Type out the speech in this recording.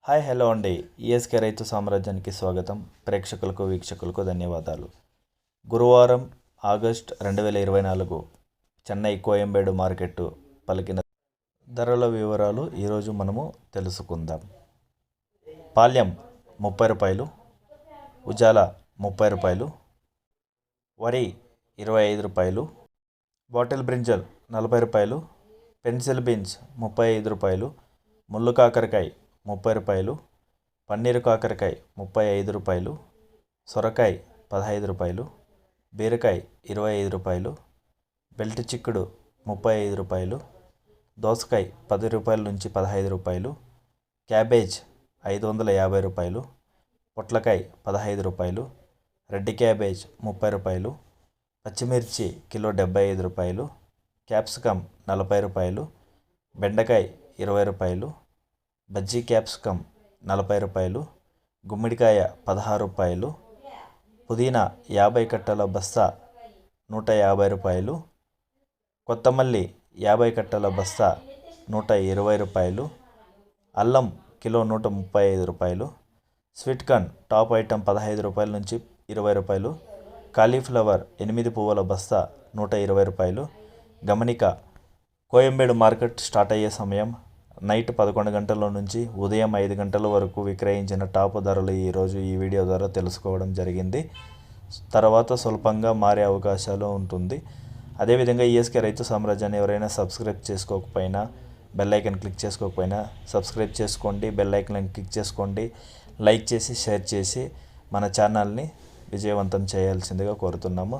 Hi hello అండి. ESK రైతు సామ్రాజ్యానికి స్వాగతం. ప్రేక్షకులకు వీక్షకులకు ధన్యవాదాలు. గురువారం ఆగస్ట్ 2024 చెన్నై కోయంబేడు మార్కెట్ పలికిన ధరల వివరాలు ఈరోజు మనము తెలుసుకుందాం. పాల్యం 30 రూపాయలు, ఉజాల 30 రూపాయలు, వరి 25 రూపాయలు, బాటిల్ బ్రింజల్ 40 రూపాయలు, పెన్సిల్ బీన్స్ 35 రూపాయలు, ముళ్ళు కాకరకాయ 30 రూపాయలు, పన్నీరు కాకరకాయ 35 రూపాయలు, సొరకాయ 15 రూపాయలు, బీరకాయ 25 రూపాయలు, బెల్ట్ చిక్కుడు 35 రూపాయలు, దోసకాయ 10 రూపాయల నుంచి 15 రూపాయలు, క్యాబేజ్ 550 రూపాయలు, పొట్లకాయ 15 రూపాయలు, రెడ్ క్యాబేజ్ 30 రూపాయలు, పచ్చిమిర్చి కిలో 75 రూపాయలు, క్యాప్సికమ్ 40 రూపాయలు, బెండకాయ 20 రూపాయలు, బజ్జీ క్యాప్సికమ్ 40 రూపాయలు, గుమ్మడికాయ 16 రూపాయలు, పుదీనా 50 కట్టల బస్తా 150 రూపాయలు, కొత్తమల్లి 50 కట్టల బస్తా 120 రూపాయలు, అల్లం కిలో 135 రూపాయలు, స్వీట్ కార్న్ టాప్ ఐటమ్ 15 రూపాయల నుంచి 20 రూపాయలు, కాలీఫ్లవర్ 8 పువ్వుల బస్తా 120 రూపాయలు. గమనిక, కోయంబేడు మార్కెట్ స్టార్ట్ అయ్యే సమయం నైట్ 11 గంటల నుంచి ఉదయం 5 గంటల వరకు విక్రయించిన టాప్ ధరలు ఈరోజు ఈ వీడియో ద్వారా తెలుసుకోవడం జరిగింది. తర్వాత స్వల్పంగా మారే అవకాశాలు ఉంటుంది. అదేవిధంగా ఈఎస్కే రైతు సామ్రాజ్యాన్ని ఎవరైనా సబ్స్క్రైబ్ చేసుకోకపోయినా, బెల్ ఐకాన్ క్లిక్ చేసుకోకపోయినా సబ్స్క్రైబ్ చేసుకోండి, బెల్ ఐకాన్ క్లిక్ చేసుకోండి, లైక్ చేసి షేర్ చేసి మన ఛానల్ని విజయవంతం చేయాల్సిందిగా కోరుతున్నాము.